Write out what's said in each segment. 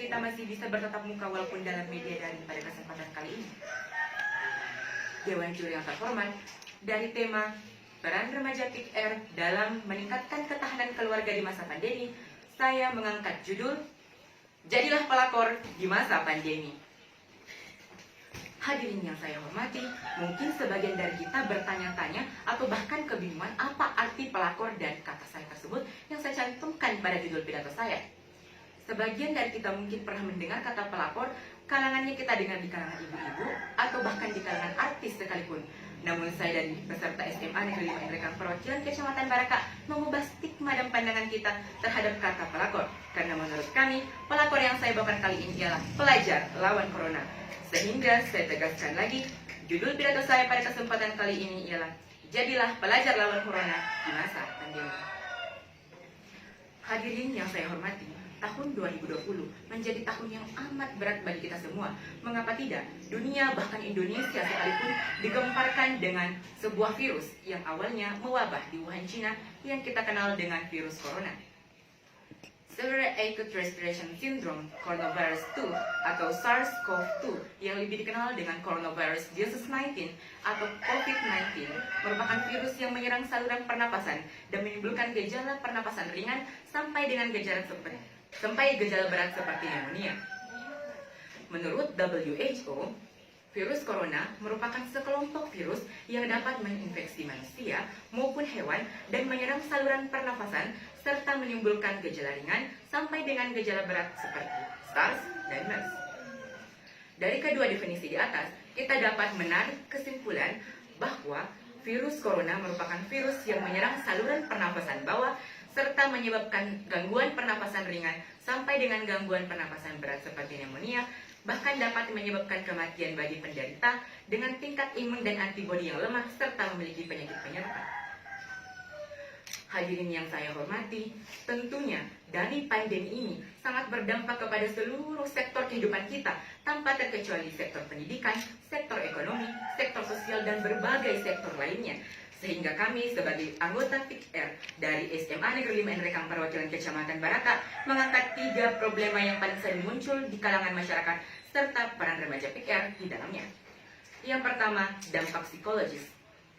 kita masih bisa bertatap muka walaupun dalam media daring pada kesempatan kali ini. Dewan Juri yang terhormat, dari tema peran remaja Peak Air dalam meningkatkan ketahanan keluarga di masa pandemi, saya mengangkat judul Jadilah Pelakor di Masa Pandemi. Hadirin yang saya hormati, mungkin sebagian dari kita bertanya-tanya atau bahkan kebingungan apa arti pelakor dan kata saya tersebut yang saya cantumkan pada judul pidato saya. Sebagian dari kita mungkin pernah mendengar kata pelakor, kalangannya kita dengar di kalangan ibu-ibu atau bahkan di kalangan artis sekalipun. Namun saya dan peserta SMA Negeri 5 Indrekang Perwakilan Kecamatan Baraka mengubah stigma dan pandangan kita terhadap kata pelakor. Karena menurut kami, pelakor yang saya bawakan kali ini ialah pelajar lawan corona. Sehingga saya tegaskan lagi, judul pidato saya pada kesempatan kali ini ialah Jadilah Pelajar Lawan Corona di Masa Pandemi. Hadirin yang saya hormati, tahun 2020 menjadi tahun yang amat berat bagi kita semua. Mengapa tidak? Dunia bahkan Indonesia sekalipun digemparkan dengan sebuah virus yang awalnya mewabah di Wuhan, China yang kita kenal dengan virus corona. Severe Acute Respiration Syndrome Coronavirus 2 atau SARS-CoV-2 yang lebih dikenal dengan Coronavirus Disease 19 atau COVID-19 merupakan virus yang menyerang saluran pernapasan dan menimbulkan gejala pernapasan ringan sampai gejala berat seperti pneumonia. Menurut WHO, virus corona merupakan sekelompok virus yang dapat menginfeksi manusia maupun hewan dan menyerang saluran pernafasan serta menimbulkan gejala ringan sampai dengan gejala berat seperti SARS dan MERS. Dari kedua definisi di atas, kita dapat menarik kesimpulan bahwa virus corona merupakan virus yang menyerang saluran pernafasan bawah serta menyebabkan gangguan pernapasan ringan sampai dengan gangguan pernapasan berat seperti pneumonia, bahkan dapat menyebabkan kematian bagi penderita dengan tingkat imun dan antibodi yang lemah serta memiliki penyakit penyerta. Hadirin yang saya hormati, tentunya dari pandemi ini sangat berdampak kepada seluruh sektor kehidupan kita tanpa terkecuali sektor pendidikan, sektor ekonomi, sektor sosial, dan berbagai sektor lainnya. Sehingga kami sebagai anggota Peak Air dari SMA Negeri 5 Indrekang Perwakilan Kecamatan Baraka mengangkat 3 problema yang paling sering muncul di kalangan masyarakat serta peran remaja Peak Air di dalamnya. Yang pertama, dampak psikologis.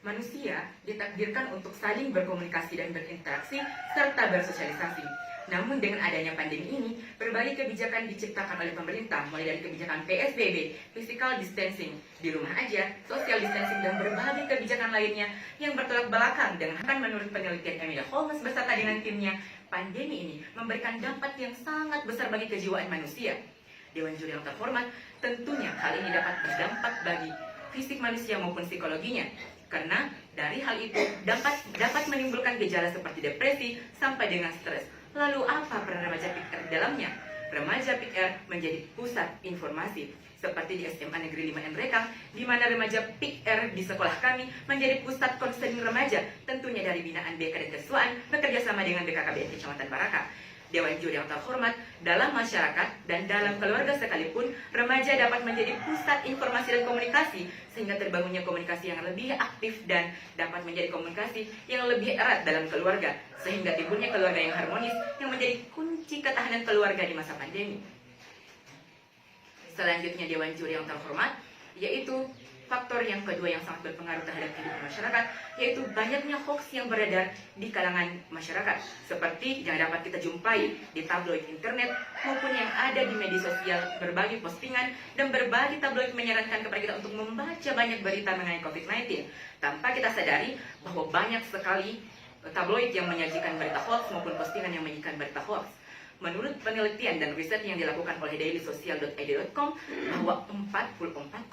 Manusia ditakdirkan untuk saling berkomunikasi dan berinteraksi serta bersosialisasi. Namun dengan adanya pandemi ini, berbagai kebijakan diciptakan oleh pemerintah, mulai dari kebijakan PSBB, physical distancing, di rumah aja, social distancing, dan berbagai kebijakan lainnya yang bertolak belakang dengan menurut penelitian Emilia Holmes beserta dengan timnya, pandemi ini memberikan dampak yang sangat besar bagi kejiwaan manusia. Dewan Juri yang terhormat, tentunya hal ini dapat berdampak bagi fisik manusia maupun psikologinya. Karena dari hal itu dapat menimbulkan gejala seperti depresi sampai dengan stres. Lalu apa peran remaja Peak Air di dalamnya? Remaja Peak Air menjadi pusat informasi. Seperti di SMA Negeri 5 Indrekang, di mana remaja Peak Air di sekolah kami menjadi pusat konseling remaja, tentunya dari binaan BK dan Kesuaan bekerja sama dengan BKKBN Kecamatan Baraka. Dewan Juri yang terhormat, dalam masyarakat dan dalam keluarga sekalipun, remaja dapat menjadi pusat informasi dan komunikasi, sehingga terbangunnya komunikasi yang lebih aktif dan dapat menjadi komunikasi yang lebih erat dalam keluarga, sehingga timbulnya keluarga yang harmonis yang menjadi kunci ketahanan keluarga di masa pandemi. Selanjutnya Dewan Juri yang terhormat, yaitu faktor yang kedua yang sangat berpengaruh terhadap kehidupan masyarakat, yaitu banyaknya hoax yang beredar di kalangan masyarakat, seperti yang dapat kita jumpai di tabloid internet maupun yang ada di media sosial, berbagai postingan dan berbagai tabloid menyarankan kepada kita untuk membaca banyak berita mengenai COVID-19, tanpa kita sadari bahwa banyak sekali tabloid yang menyajikan berita hoax maupun postingan yang menyajikan berita hoax. Menurut penelitian dan riset yang dilakukan oleh dailysocial.id.com bahwa 44,96%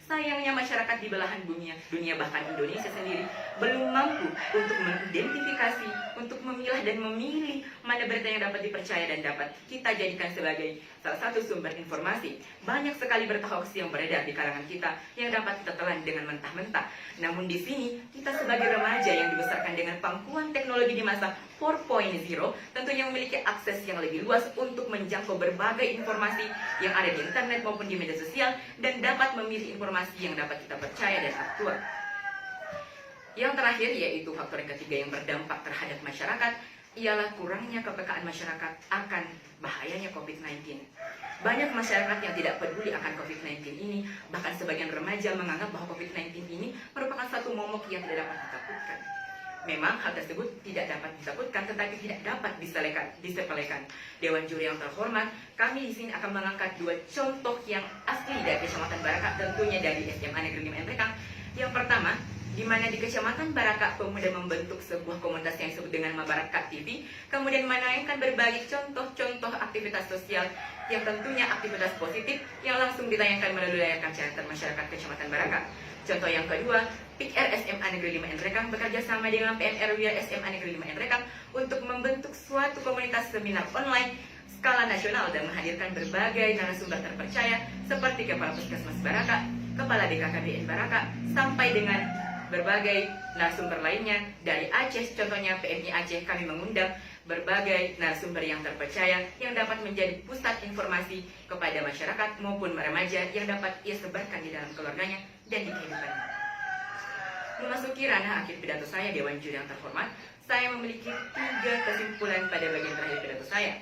sayangnya masyarakat di belahan dunia bahkan Indonesia sendiri belum mampu untuk mengidentifikasi, untuk memilah dan memilih mana berita yang dapat dipercaya dan dapat kita jadikan sebagai salah satu sumber informasi. Banyak sekali berita hoax yang beredar di kalangan kita yang dapat kita telan dengan mentah-mentah. Namun di sini kita sebagai remaja yang dibesarkan dengan pangkuan teknologi di masa 4.0 tentunya memiliki akses yang lebih luas untuk menjangkau berbagai informasi yang ada di internet maupun di media sosial dan dapat memilih informasi yang dapat kita percaya dan aktual. Yang terakhir yaitu faktor yang ketiga yang berdampak terhadap masyarakat, ialah kurangnya kepekaan masyarakat akan bahayanya COVID-19. Banyak masyarakat yang tidak peduli akan COVID-19 ini, bahkan sebagian remaja menganggap bahwa COVID-19 ini merupakan satu momok yang tidak dapat ditakutkan. Memang hal tersebut tidak dapat ditakutkan, tetapi tidak dapat disepelekan. Dewan Juri yang terhormat, kami di sini akan mengangkat dua contoh yang asli dari Kecamatan Baraka, tentunya dari SMA Negeri 5 Entrekang. Yang pertama, di mana di Kecamatan Baraka pemuda membentuk sebuah komunitas yang disebut dengan Mabaraka TV, kemudian menayangkan berbagai contoh-contoh aktivitas sosial yang tentunya aktivitas positif yang langsung ditayangkan melalui layar kaca masyarakat Kecamatan Baraka. Contoh yang kedua, PIKR SMA Negeri 5 Entrekang bekerja sama dengan PMR Wira SMA Negeri 5 Entrekang untuk membentuk suatu komunitas seminar online skala nasional dan menghadirkan berbagai narasumber terpercaya seperti Kepala Puskesmas Baraka, Kepala BKKBN Baraka, sampai dengan berbagai narasumber lainnya dari Aceh. Contohnya PMI Aceh, kami mengundang berbagai narasumber yang terpercaya yang dapat menjadi pusat informasi kepada masyarakat maupun remaja yang dapat ia sebarkan di dalam keluarganya dan di kehidupannya. Memasuki ranah akhir pidato saya, Dewan Juri yang terhormat, saya memiliki 3 kesimpulan pada bagian terakhir pidato saya.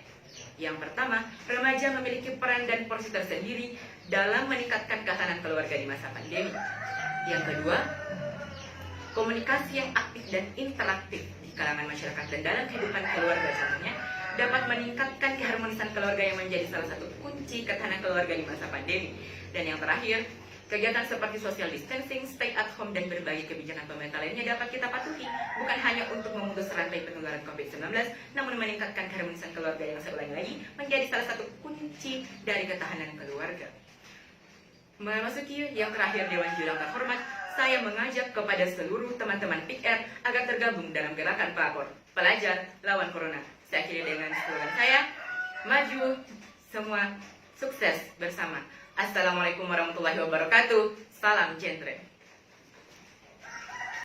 Yang pertama, remaja memiliki peran dan porsi tersendiri dalam meningkatkan ketahanan keluarga di masa pandemi. Yang kedua, komunikasi yang aktif dan interaktif di kalangan masyarakat dan dalam kehidupan keluarga contohnya dapat meningkatkan keharmonisan keluarga yang menjadi salah satu kunci ketahanan keluarga di masa pandemi. Dan yang terakhir, kegiatan seperti social distancing, stay at home, dan berbagai kebijakan pemerintah lainnya dapat kita patuhi bukan hanya untuk memutus rantai penularan COVID-19, namun meningkatkan keharmonisan keluarga yang saya ulangi lagi menjadi salah satu kunci dari ketahanan keluarga. Memasuki yang terakhir, Dewan Juri yang terhormat, saya mengajak kepada seluruh teman-teman PIKR agar tergabung dalam gerakan pelapor pelajar lawan corona. Saya akhiri dengan slogan saya, maju semua, sukses bersama. Assalamualaikum warahmatullahi wabarakatuh. Salam Jentre.